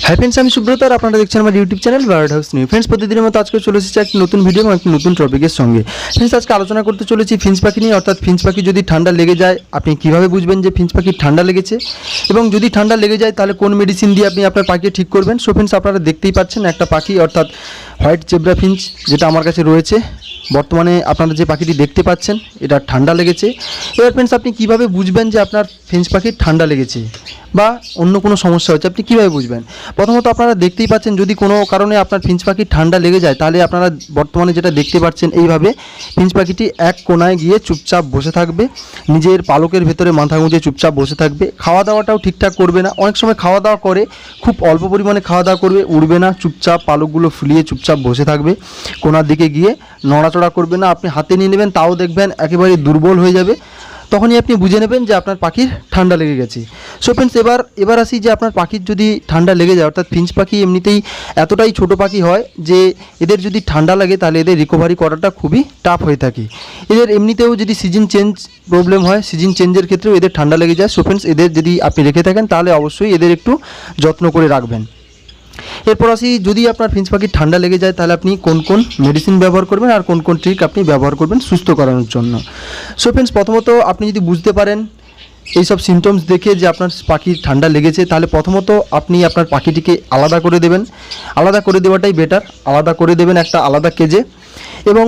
Hi friends আমি সুব্রত আর আপনারা দেখছেন আমার ইউটিউব চ্যানেল birdhousenew। फ्रेंड्स প্রতিদিনের মতো আজকে চলে এসেছি একটা নতুন ভিডিও এবং একটা নতুন টপিকের সঙ্গে। फ्रेंड्स আজকে আলোচনা করতে চলেছি ফিঞ্চ পাখি নিয়ে, অর্থাৎ ফিঞ্চ পাখি যদি ঠান্ডা লেগে যায় আপনি কিভাবে বুঝবেন যে ফিঞ্চ পাখির ঠান্ডা লেগেছে এবং যদি ঠান্ডা লেগে যায় তাহলে কোন মেডিসিন দিয়ে আপনি আপনার পাখিকে ঠিক করবেন। সো फ्रेंड्स আপনারা দেখতেই পাচ্ছেন একটা পাখি অর্থাৎ হোয়াইট জেব্রা ফিঞ্চ যেটা আমার কাছে রয়েছে বর্তমানে আপনারা যে পাখিটি দেখতে পাচ্ছেন এটা ঠান্ডা লেগেছে। এবার फ्रेंड्स আপনি কিভাবে বুঝবেন যে আপনার ফিঞ্চ পাখির ঠান্ডা লেগেছে বা অন্য কোনো সমস্যা হচ্ছে আপনি কীভাবে বুঝবেন? প্রথমত আপনারা দেখতেই পাচ্ছেন যদি কোনো কারণে আপনার ফিঞ্চ পাখির ঠান্ডা লেগে যায় তাহলে আপনারা বর্তমানে যেটা দেখতে পাচ্ছেন এইভাবে ফিঞ্চ পাখিটি এক কোনায় গিয়ে চুপচাপ বসে থাকবে, নিজের পালকের ভেতরে মাথা গুঁজে চুপচাপ বসে থাকবে, খাওয়া দাওয়াটাও ঠিকঠাক করবে না। অনেক সময় খাওয়া দাওয়া করে খুব অল্প পরিমাণে খাওয়া দাওয়া করবে, উড়বে না, চুপচাপ পালকগুলো ফুলিয়ে চুপচাপ বসে থাকবে, কোনার দিকে গিয়ে নড়াচড়া করবে না। আপনি হাতে নিয়ে নেবেন তাও দেখবেন একেবারে দুর্বল হয়ে যাবে, তখনই আপনি বুঝে নেবেন যে আপনার পাখির ঠান্ডা লেগে গেছে। সো फ्रेंड्स এবার আসি যে আপনার পাখির যদি ঠান্ডা লেগে যায়, অর্থাৎ ফিঞ্চ পাখি এমনিতেই এতটাই ছোট পাখি হয় যে এদের যদি ঠান্ডা লাগে তাহলে এদের রিকভারি করাটা খুবই টাফ হয়ে থাকে। এদের এমনিতেও যদি সিজন চেঞ্জ প্রবলেম হয়, সিজন চেঞ্জের ক্ষেত্রেও এদের ঠান্ডা লেগে যায়। সো फ्रेंड्स এদের যদি আপনি রেখে থাকেন তাহলে অবশ্যই এদের একটু যত্ন করে রাখবেন। এরপর আসি যদি আপনার ফিঞ্চ পাখির ঠান্ডা লেগে যায় তাহলে আপনি কোন কোন মেডিসিন ব্যবহার করবেন আর কোন কোন ট্রিক আপনি ব্যবহার করবেন সুস্থ করানোর জন্য। সো फ्रेंड्स প্রথমত আপনি যদি বুঝতে পারেন এইসব সিমটমস দেখে যে আপনার পাখির ঠান্ডা লেগেছে তাহলে প্রথমত আপনি আপনার পাখিটিকে আলাদা করে দেবেন। আলাদা করে দেওয়াটাই বেটার। আলাদা করে দেবেন একটা আলাদা কেজে, এবং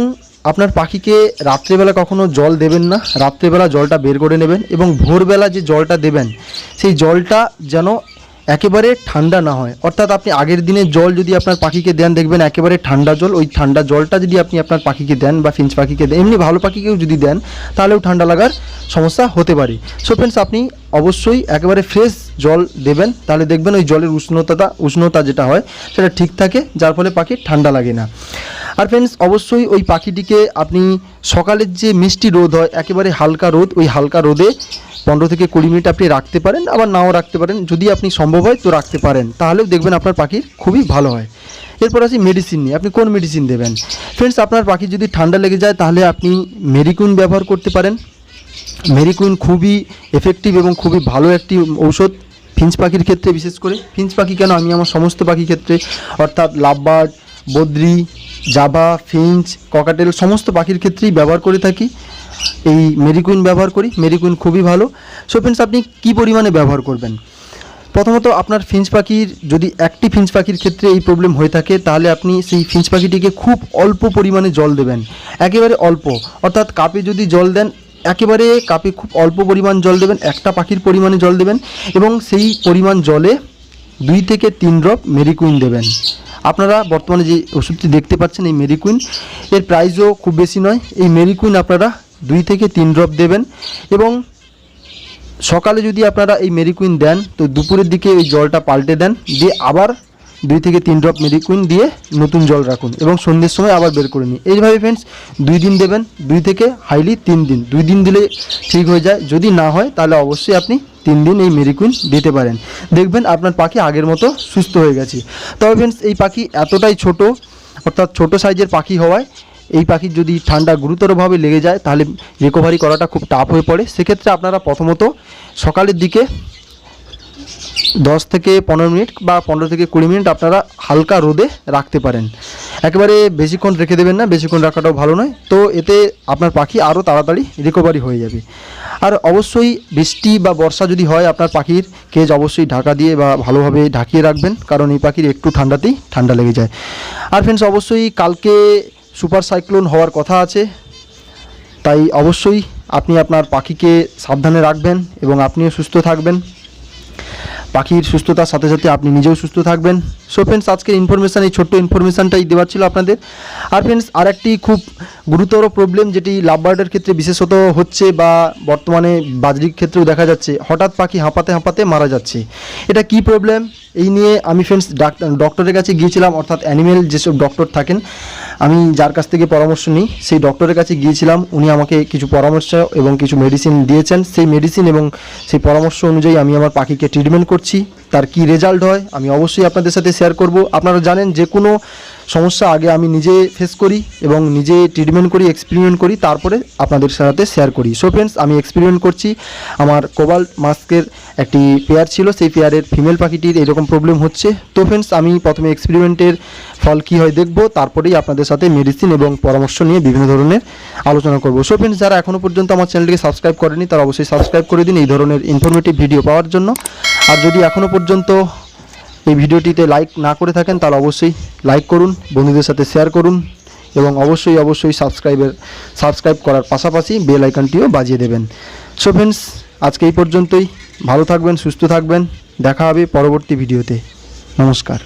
আপনার পাখিকে রাত্রেবেলা কখনো জল দেবেন না, রাত্রেবেলা জলটা বের করে নেবেন এবং ভোরবেলা যে জলটা দেবেন সেই জলটা যেন একেবারে ঠান্ডা না হয়। অর্থাৎ আপনি আগের দিনের জল যদি আপনার পাখিকে দেন দেখবেন একেবারে ঠান্ডা জল, ওই ঠান্ডা জলটা যদি আপনি আপনার পাখিকে দেন বা ফিঞ্চ পাখিকে দেন, এমনি ভালো পাখিকেও যদি দেন তাহলেও ঠান্ডা লাগার সমস্যা হতে পারে। সো फ्रेंड्स আপনি অবশ্যই একেবারে ফ্রেশ জল দেবেন, তাহলে দেখবেন ওই জলের উষ্ণতা যেটা হয় সেটা ঠিক থাকে, যার ফলে পাখির ঠান্ডা লাগে না। আর फ्रेंड्स অবশ্যই ওই পাখিটিকে আপনি সকালের যে মিষ্টি রোদ হয় একেবারে হালকা রোদ, ওই হালকা রোদে 15 থেকে 20 মিনিট আপনি রাখতে পারেন, আবার নাও রাখতে পারেন, যদি আপনি সম্ভব হয় তো রাখতে পারেন, তাহলেও দেখবেন আপনার পাখির খুবই ভালো হয়। এরপর আসি মেডিসিন নিয়ে, আপনি কোন মেডিসিন দেবেন। फ्रेंड्स আপনার পাখির যদি ঠান্ডা লেগে যায় তাহলে আপনি মেরিকুইন ব্যবহার করতে পারেন। মেরিকুইন খুবই এফেক্টিভ এবং খুবই ভালো একটি ঔষধ ফিঞ্চ পাখির ক্ষেত্রে, বিশেষ করে ফিঞ্চ পাখি কেন আমি আমার সমস্ত পাখির ক্ষেত্রে অর্থাৎ লাভবার্ড, বদ্রি, জাভা, ফিঞ্চ, ককাটেল সমস্ত পাখির ক্ষেত্রেই ব্যবহার করে থাকি, এই মেরিকুইন ব্যবহার করি। মেরিকুইন খুবই ভালো। সো फ्रेंड्स আপনি কী পরিমাণে ব্যবহার করবেন? প্রথমত আপনার ফিঞ্চ পাখির যদি একটি ফিঞ্চ পাখির ক্ষেত্রে এই প্রবলেম হয়ে থাকে তাহলে আপনি সেই ফিঞ্চ পাখিটিকে খুব অল্প পরিমাণে জল দেবেন, একেবারে অল্প, অর্থাৎ কাপে যদি জল দেন একেবারে কাপে খুব অল্প পরিমাণ জল দেবেন, একটা পাখির পরিমাণে জল দেবেন এবং সেই পরিমাণ জলে 2 থেকে 3 ড্রপ মেরিকুইন দেবেন। আপনারা বর্তমানে যে ওষুধটি দেখতে পাচ্ছেন এই মেরিকুইন, এর প্রাইসও খুব বেশি নয়। এই মেরিকুইন আপনারা 2 থেকে 3 ড্রপ দেবেন এবং সকালে যদি আপনারা এই মেরিকুইন দেন তো দুপুরের দিকে ওই জলটা পাল্টে দেন, দিয়ে আবার 2 থেকে 3 ড্রপ মেরিকুইন দিয়ে নতুন জল রাখুন এবং সন্ধ্যের সময় আবার বের করে নিন। এইভাবে फ्रेंड्स 2 দিন দেবেন, 2 থেকে হাইলি 3 দিন, 2 দিন দিলে ঠিক হয়ে যায়। যদি না হয় তাহলে অবশ্যই আপনি 3 দিন এই মেরিকুইন দিতে পারেন, দেখবেন আপনার পাখি আগের মতো সুস্থ হয়ে গেছে। তবে फ्रेंड्स এই পাখি এতটাই ছোট, অর্থাৎ ছোট সাইজের পাখি হওয়ায় এই পাখির যদি ঠান্ডা গুরুতরভাবে লেগে যায় তাহলে রিকভারি করাটা খুব টাফ হয়ে পড়ে। সেক্ষেত্রে আপনারা প্রথমত সকালের দিকে 10 থেকে 15 মিনিট বা 15 থেকে 20 মিনিট আপনারা হালকা রোদে রাখতে পারেন। একেবারে বেশিক্ষণ রেখে দেবেন না, বেশিক্ষণ রাখাটাও ভালো নয়, তো এতে আপনার পাখি আরও তাড়াতাড়ি রিকভারি হয়ে যাবে। আর অবশ্যই বৃষ্টি বা বর্ষা যদি হয় আপনার পাখির কেজ অবশ্যই ঢাকা দিয়ে বা ভালোভাবে ঢাকিয়ে রাখবেন, কারণ এই পাখির একটু ঠান্ডাতেই ঠান্ডা লেগে যায়। আর फ्रेंड्स অবশ্যই কালকে সুপার সাইক্লোন হওয়ার কথা আছে, তাই অবশ্যই আপনি আপনার পাখিকে সাবধানে রাখবেন এবং আপনিও সুস্থ থাকবেন, পাখির সুস্থতার সাথে সাথে আপনি নিজেও সুস্থ থাকবেন। সো फ्रेंड्स আজকের ইনফরমেশান এই ছোট্ট ইনফরমেশানটাই দেওয়ার ছিল আপনাদের। আর फ्रेंड्स আরেকটি খুব গুরুতর প্রবলেম যেটি লাভবার্ডের ক্ষেত্রে বিশেষত হচ্ছে বা বর্তমানে বাজরির ক্ষেত্রেও দেখা যাচ্ছে, হঠাৎ পাখি হাঁপাতে হাঁপাতে মারা যাচ্ছে। এটা কি প্রবলেম এই নিয়ে আমি फ्रेंड्स ডক্টরের কাছে গিয়েছিলাম, অর্থাৎ অ্যানিমেল যেসব ডক্টর থাকেন আমি যার কাছ থেকে পরামর্শ নিই সেই ডক্টরের কাছে গিয়েছিলাম। উনি আমাকে কিছু পরামর্শ এবং কিছু মেডিসিন দিয়েছেন, সেই মেডিসিন এবং সেই পরামর্শ অনুযায়ী আমি আমার পাখিকে ট্রিটমেন্ট করছি। তার কি রেজাল্ট হয় আমি অবশ্যই আপনাদের সাথে শেয়ার করব। আপনারা জানেন যে কোনো সমস্যা আগে আমি নিজে ফেস করি এবং নিজে ট্রিটমেন্ট করি, এক্সপেরিমেন্ট করি, তারপরে আপনাদের সাথে শেয়ার করি। সো ফ্রেন্ডস, আমি এক্সপেরিমেন্ট করছি। আমার কোবাল্ট মাস্কের একটি পেয়ার ছিল, সেই পেয়ারের ফিমেল পাখিটির এরকম প্রবলেম হচ্ছে। তো ফ্রেন্ডস, আমি প্রথমে এক্সপেরিমেন্টের ফল কী হয় দেখব, তারপরেই আপনাদের সাথে মেডিসিন এবং পরামর্শ নিয়ে বিভিন্ন ধরনের আলোচনা করব। সো ফ্রেন্ডস, যারা এখনও পর্যন্ত আমার চ্যানেলটিকে সাবস্ক্রাইব করেনি তারা অবশ্যই সাবস্ক্রাইব করে দিন এই ধরনের ইনফরমেটিভ ভিডিও পাওয়ার জন্য। আর যদি এখনও পর্যন্ত এই ভিডিওটিতে লাইক না করে থাকেন তাহলে অবশ্যই লাইক করুন, বন্ধুদের সাথে শেয়ার করুন এবং অবশ্যই সাবস্ক্রাইব করার পাশাপাশি বেল আইকনটিও বাজিয়ে দেবেন। সো ফ্রেন্ডস, আজকে এই পর্যন্তই। ভালো থাকবেন, সুস্থ থাকবেন, দেখা হবে পরবর্তী ভিডিওতে। নমস্কার।